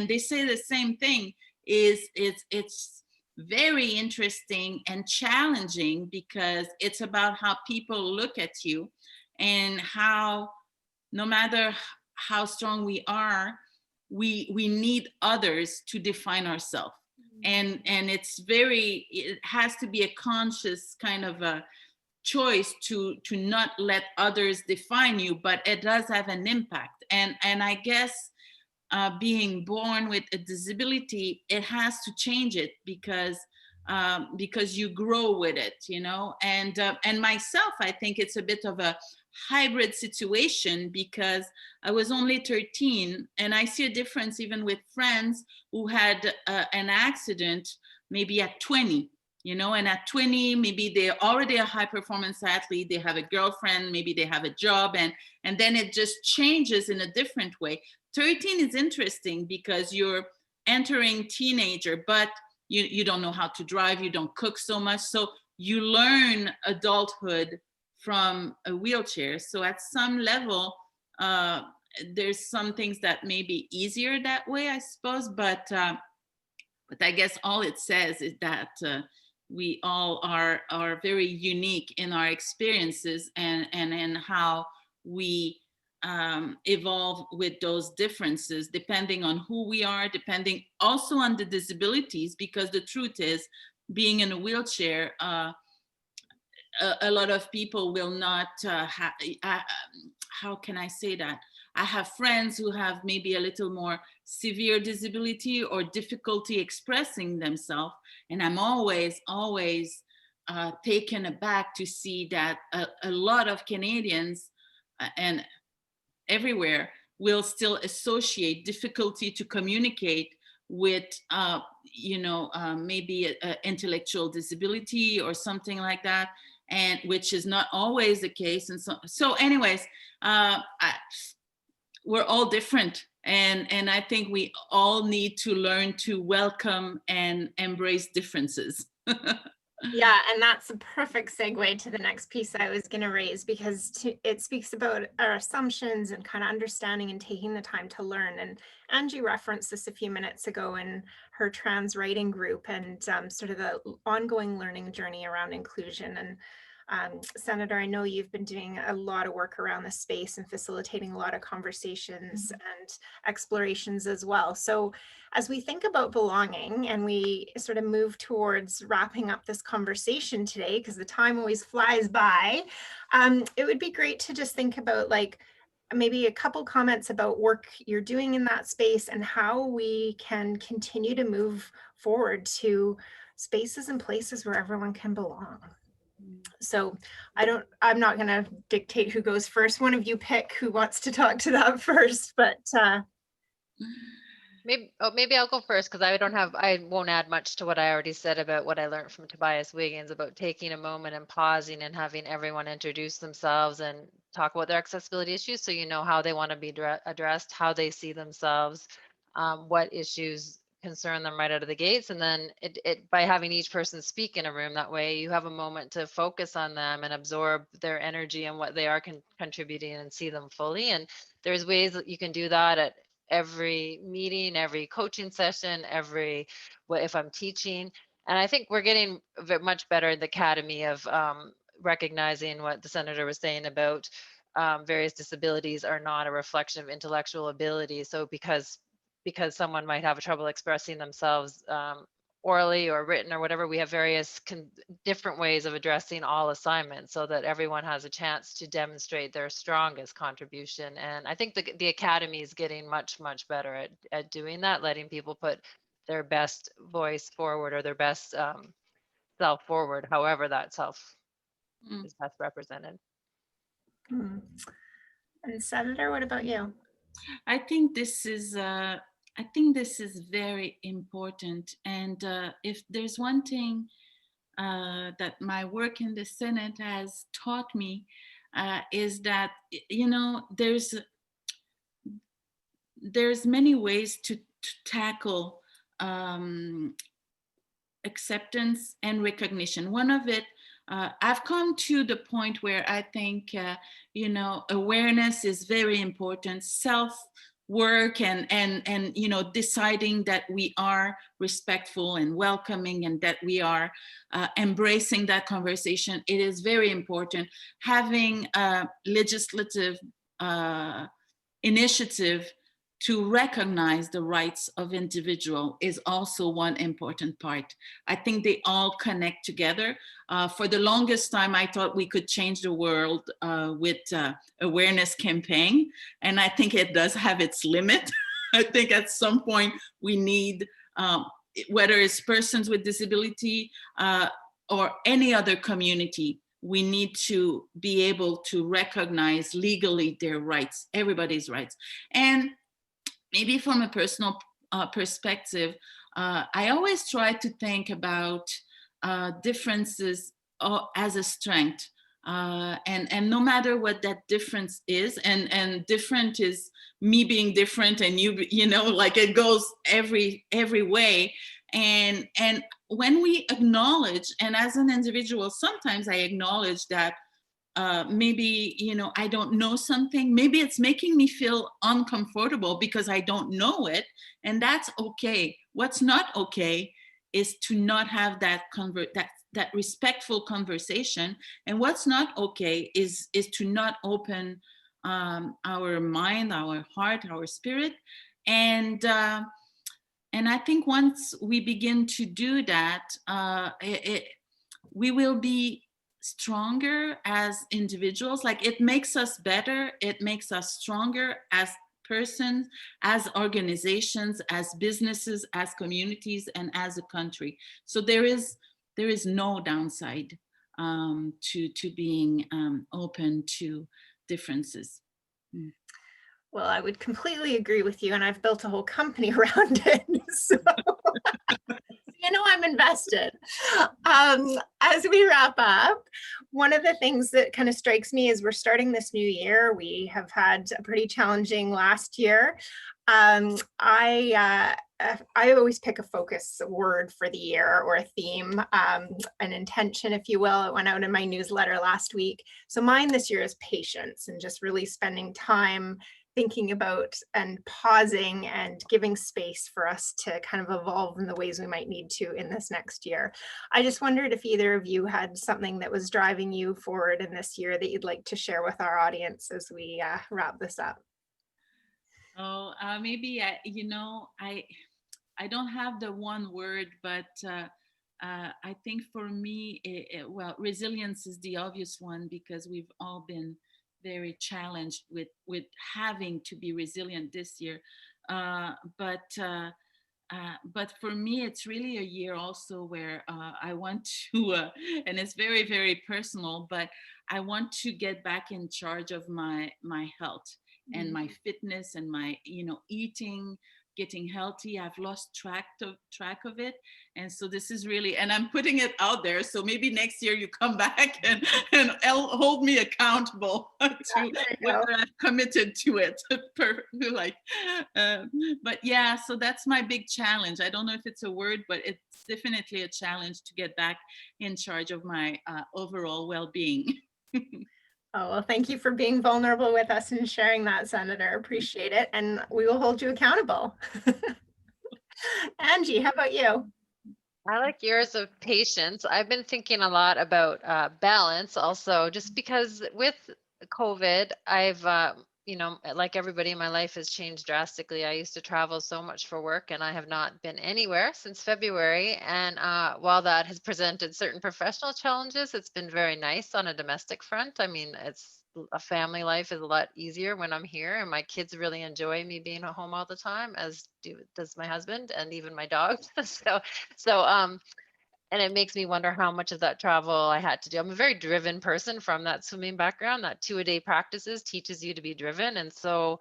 they say the same thing. It's very interesting and challenging, because it's about how people look at you, and how, no matter how strong we are, we need others to define ourselves. And it has to be a conscious kind of a choice to not let others define you, but it does have an impact. And I guess being born with a disability, it has to change it, because you grow with it, and myself, I think it's a bit of a hybrid situation, because I was only 13, and I see a difference even with friends who had an accident maybe at 20, and at 20, maybe they're already a high performance athlete, they have a girlfriend, maybe they have a job, and then it just changes in a different way. 13 is interesting, because you're entering teenager, but you don't know how to drive, you don't cook so much, so you learn adulthood from a wheelchair. So at some level, there's some things that may be easier that way, I suppose, but But I guess all it says is that we all are very unique in our experiences and in how we evolve with those differences, depending on who we are, depending also on the disabilities, because the truth is, being in a wheelchair, a lot of people will not how can I say that? I have friends who have maybe a little more severe disability or difficulty expressing themselves. And I'm always taken aback to see that a lot of Canadians and everywhere will still associate difficulty to communicate with, maybe a intellectual disability or something like that, and which is not always the case. And so anyways, we're all different. And I think we all need to learn to welcome and embrace differences. Yeah, and that's a perfect segue to the next piece I was going to raise, because it speaks about our assumptions and kind of understanding and taking the time to learn. And Angie referenced this a few minutes ago in her trans writing group, and sort of the ongoing learning journey around inclusion. And Senator, I know you've been doing a lot of work around this space and facilitating a lot of conversations and explorations as well. So as we think about belonging and we sort of move towards wrapping up this conversation today, because the time always flies by, it would be great to just think about like maybe a couple comments about work you're doing in that space and how we can continue to move forward to spaces and places where everyone can belong. So I'm not going to dictate who goes first. One of you pick who wants to talk to that first, but maybe I'll go first, because I won't add much to what I already said about what I learned from Tobias Wiggins about taking a moment and pausing and having everyone introduce themselves and talk about their accessibility issues, so you know how they want to be addressed, how they see themselves, what issues concern them right out of the gates. And then by having each person speak in a room that way, you have a moment to focus on them and absorb their energy and what they are contributing and see them fully. And there's ways that you can do that at every meeting, every coaching session, if I'm teaching. And I think we're getting much better at the Academy of recognizing what the Senator was saying about various disabilities are not a reflection of intellectual ability. So because someone might have trouble expressing themselves orally or written or whatever, we have various different ways of addressing all assignments so that everyone has a chance to demonstrate their strongest contribution. And I think the Academy is getting much, much better at doing that, letting people put their best voice forward or their best self forward, however that self is best represented. And Senator, what about you? I think this is very important. And if there's one thing that my work in the Senate has taught me, is that, there's many ways to tackle acceptance and recognition. One of it, I've come to the point where I think, awareness is very important. Self-work and deciding that we are respectful and welcoming and that we are embracing that conversation. It is very important. Having a legislative initiative to recognize the rights of individual is also one important part. I think they all connect together. For the longest time, I thought we could change the world with awareness campaign, and I think it does have its limit. I think at some point we need, whether it's persons with disability or any other community, we need to be able to recognize legally their rights, everybody's rights. And maybe from a personal perspective, I always try to think about differences as a strength. And no matter what that difference is, and different is me being different and like it goes every way. And when we acknowledge, and as an individual, sometimes I acknowledge that maybe, I don't know something. Maybe it's making me feel uncomfortable because I don't know it. And that's okay. What's not okay is to not have that that respectful conversation. And what's not okay is to not open our mind, our heart, our spirit. And I think once we begin to do that, we will be stronger as individuals. Like, it makes us better, it makes us stronger as persons, as organizations, as businesses, as communities, and as a country. So there is no downside to being open to differences. Well, I would completely agree with you, and I've built a whole company around it. So I'm invested. As we wrap up, one of the things that kind of strikes me is we're starting this new year. We have had a pretty challenging last year. I always pick a focus word for the year, or a theme, an intention, if you will. It went out in my newsletter last week. So mine this year is patience, and just really spending time thinking about and pausing and giving space for us to kind of evolve in the ways we might need to in this next year. I just wondered if either of you had something that was driving you forward in this year that you'd like to share with our audience as we wrap this up. Oh, maybe, I don't have the one word, but I think for me, well, resilience is the obvious one, because we've all been very challenged with having to be resilient this year. But for me, it's really a year also where I want to, and it's very, very personal, but I want to get back in charge of my health and my fitness and my, eating, getting healthy. I've lost track of it. And so this is really, and I'm putting it out there. So maybe next year you come back and hold me accountable to whether I've committed to it. But yeah, so that's my big challenge. I don't know if it's a word, but it's definitely a challenge to get back in charge of my overall well-being. Oh, well, thank you for being vulnerable with us and sharing that, Senator. Appreciate it. And we will hold you accountable. Angie, how about you? I like yours of patience. I've been thinking a lot about balance also, just because with COVID, I've, like everybody, my life has changed drastically. I used to travel so much for work, and I have not been anywhere since February. And while that has presented certain professional challenges, it's been very nice on a domestic front. I mean, a family life is a lot easier when I'm here, and my kids really enjoy me being at home all the time, as does my husband and even my dog. And it makes me wonder how much of that travel I had to do. I'm a very driven person from that swimming background. That 2-a-day practices teaches you to be driven. And so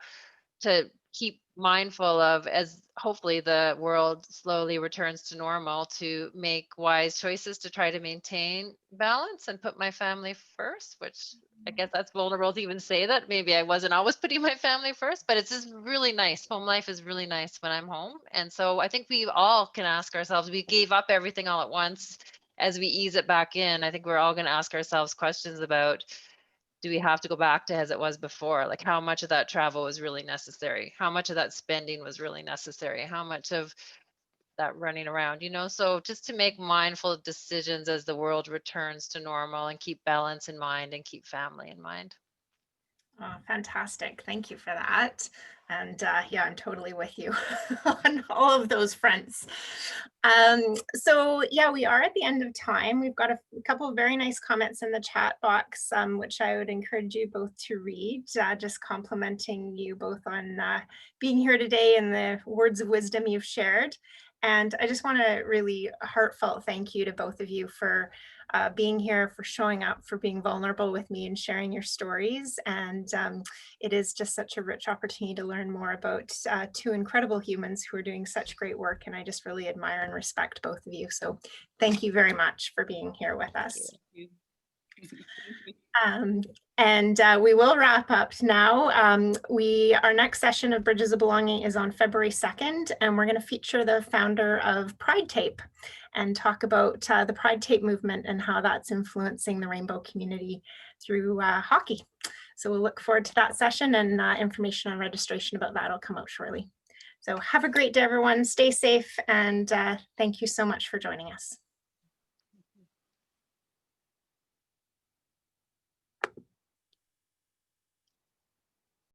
to keep mindful of, as hopefully the world slowly returns to normal, to make wise choices to try to maintain balance and put my family first, which I guess that's vulnerable to even say that. Maybe I wasn't always putting my family first, but it's just really nice. Home life is really nice when I'm home. And so I think we all can ask ourselves, we gave up everything all at once. As we ease it back in, I think we're all going to ask ourselves questions about, do we have to go back to as it was before? Like, how much of that travel was really necessary? How much of that spending was really necessary? How much of that running around, so just to make mindful decisions as the world returns to normal, and keep balance in mind and keep family in mind. Oh, fantastic. Thank you for that. And yeah, I'm totally with you on all of those fronts. So yeah, we are at the end of time. We've got a couple of very nice comments in the chat box, which I would encourage you both to read, just complimenting you both on being here today and the words of wisdom you've shared. And I just want to really heartfelt thank you to both of you for being here, for showing up, for being vulnerable with me and sharing your stories. And it is just such a rich opportunity to learn more about two incredible humans who are doing such great work. And I just really admire and respect both of you. So thank you very much for being here with us. Thank you. And we will wrap up now. Our next session of Bridges of Belonging is on February 2nd, and we're going to feature the founder of Pride Tape and talk about the Pride Tape movement and how that's influencing the rainbow community through hockey. So we'll look forward to that session, and information on registration about that will come out shortly. So have a great day, everyone. Stay safe, and thank you so much for joining us.